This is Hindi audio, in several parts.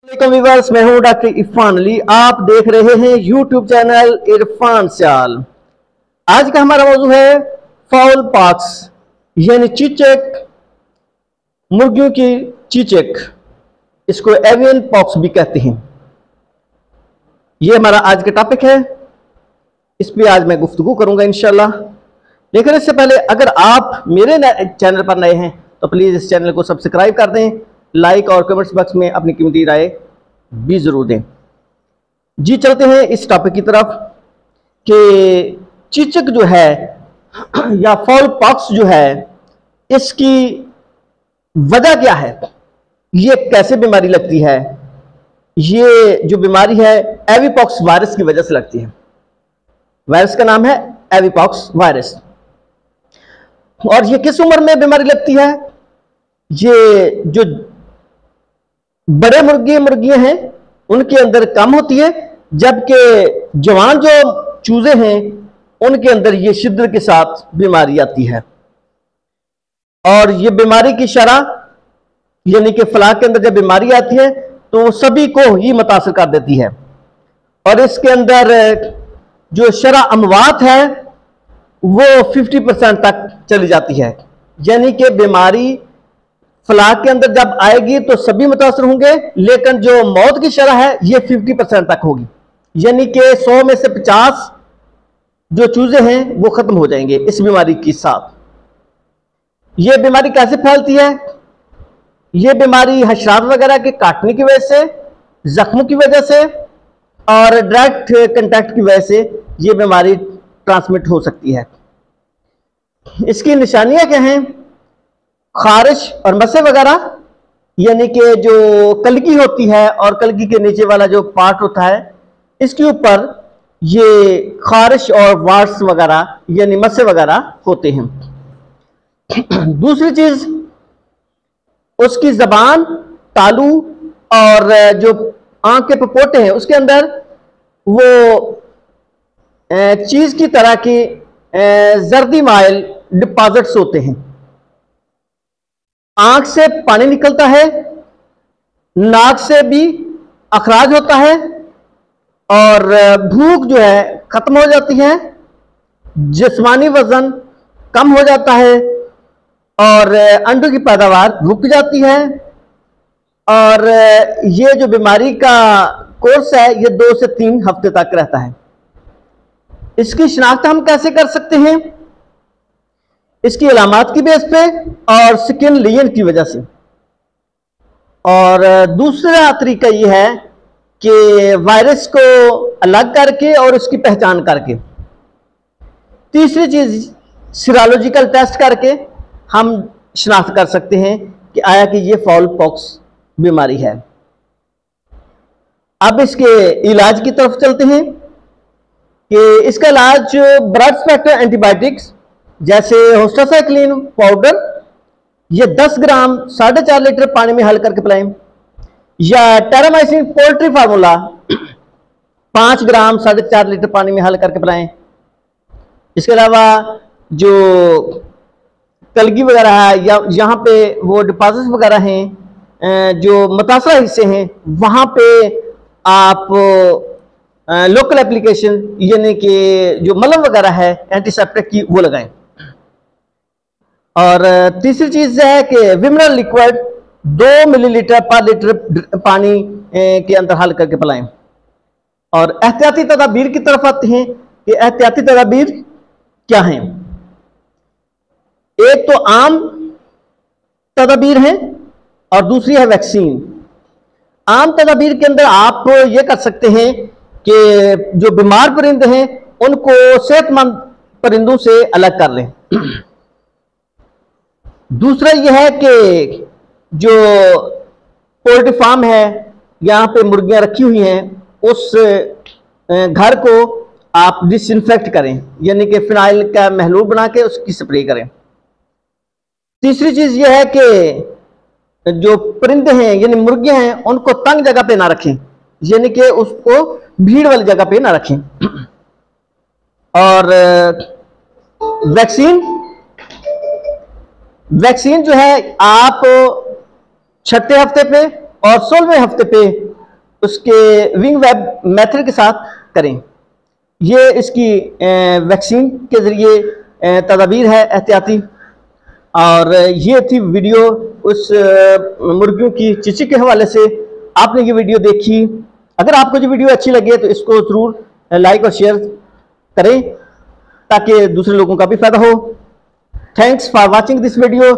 व्यूअर्स, मैं हूं डॉक्टर इरफान अली। आप देख रहे हैं यूट्यूब चैनल इरफान स्याल। आज का हमारा मौजू है फाउल पॉक्स यानी चीचक, मुर्गियों की चीचक, इसको एवियन पॉक्स भी कहते हैं। ये हमारा आज का टॉपिक है, इस पे आज मैं गुफ्तगू करूंगा इंशाल्लाह। लेकिन इससे पहले अगर आप मेरे चैनल पर नए हैं तो प्लीज इस चैनल को सब्सक्राइब कर दें, लाइक और कमेंट्स बॉक्स में अपनी कीमती राय भी जरूर दें। जी चलते हैं इस टॉपिक की तरफ कि चीचक जो है या फाउल पॉक्स जो है, इसकी वजह क्या है, ये कैसे बीमारी लगती है। ये जो बीमारी है एविपॉक्स वायरस की वजह से लगती है। वायरस का नाम है एविपॉक्स वायरस। और ये किस उम्र में बीमारी लगती है? ये जो बड़े मुर्गियां हैं उनके अंदर कम होती है, जबकि जवान जो चूजे हैं उनके अंदर ये शिद्दत के साथ बीमारी आती है। और ये बीमारी की शरह यानी कि फलाह के अंदर जब बीमारी आती है तो सभी को ही मुतासर कर देती है। और इसके अंदर जो शरह अमवात है वो 50% तक चली जाती है। यानी कि बीमारी फलाह के अंदर जब आएगी तो सभी मुतासर होंगे, लेकिन जो मौत की शरह है ये 50% तक होगी। यानी कि 100 में से 50 जो चूजे हैं वो खत्म हो जाएंगे इस बीमारी के साथ। ये बीमारी कैसे फैलती है? ये बीमारी हशरात वगैरह के काटने की वजह से, जख्मों की वजह से और डायरेक्ट कंटैक्ट की वजह से ये बीमारी ट्रांसमिट हो सकती है। इसकी निशानियां क्या हैं? खारिश और मसे वगैरह, यानी कि जो कलगी होती है और कलगी के नीचे वाला जो पार्ट होता है इसके ऊपर ये खारिश और वार्स वगैरह यानी मसे वगैरह होते हैं। दूसरी चीज, उसकी जबान, तालू और जो आंख के पपोटे हैं उसके अंदर वो चीज की तरह की जर्दी माइल डिपॉजिट्स होते हैं। आंख से पानी निकलता है, नाक से भी अखराज होता है और भूख जो है खत्म हो जाती है, जिस्मानी वजन कम हो जाता है और अंडों की पैदावार रुक जाती है। और ये जो बीमारी का कोर्स है ये 2 से 3 हफ्ते तक रहता है। इसकी शिनाख्त हम कैसे कर सकते हैं? इसकी अलामात की बेस पे और स्किन लीजन की वजह से। और दूसरा तरीका यह है कि वायरस को अलग करके और उसकी पहचान करके। तीसरी चीज, सीरोलॉजिकल टेस्ट करके हम शिनाख्त कर सकते हैं कि आया कि ये फाउल पॉक्स बीमारी है। अब इसके इलाज की तरफ चलते हैं कि इसका इलाज ब्रॉड स्पेक्ट्रम एंटीबायोटिक्स जैसे होस्टासाइक्लिन पाउडर ये 10 ग्राम 4.5 लीटर पानी में हल करके पिलाएं, या टेरामाइसिन पोल्ट्री फार्मूला 5 ग्राम 4.5 लीटर पानी में हल करके पिलाएं। इसके अलावा जो कलगी वगैरह है या यहाँ पे वो डिपॉजिट्स वगैरह हैं जो मुतासरा हिस्से हैं वहाँ पे आप लोकल एप्लीकेशन यानी कि जो मलम वगैरह है एंटीसेप्टिक की वो लगाएं। और तीसरी चीज है कि विमिनल लिक्विड 2 मिलीलीटर पर लीटर पानी के अंदर हल करके पिलाएं। और एहतियाती तदाबीर की तरफ आते हैं कि एहतियाती तदाबीर क्या हैं। एक तो आम तदाबीर है और दूसरी है वैक्सीन। आम तदाबीर के अंदर आप ये कर सकते हैं कि जो बीमार परिंदे हैं उनको सेहतमंद परिंदों से अलग कर लें। दूसरा यह है कि जो पोल्ट्री फार्म है यहाँ पे मुर्गियां रखी हुई हैं उस घर को आप डिसइंफेक्ट करें, यानी कि फिनाइल का महलूल बना के उसकी स्प्रे करें। तीसरी चीज यह है कि जो परिंदे हैं यानी मुर्गियां हैं उनको तंग जगह पे ना रखें, यानी कि उसको भीड़ वाली जगह पे ना रखें। और वैक्सीन जो है आप 6ठे हफ्ते पे और 16वें हफ्ते पे उसके विंग वेब मेथड के साथ करें। ये इसकी वैक्सीन के ज़रिए तदाबीर है एहतियाती। और ये थी वीडियो उस मुर्गियों की चिचिक के हवाले से। आपने ये वीडियो देखी, अगर आपको ये वीडियो अच्छी लगे तो इसको ज़रूर लाइक और शेयर करें ताकि दूसरे लोगों का भी फायदा हो। Thanks for watching this video.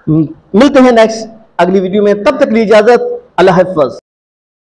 मिलते हैं नेक्स्ट अगली वीडियो में, तब तक ली इजाज़त। अल्लाह हाफ़िज़।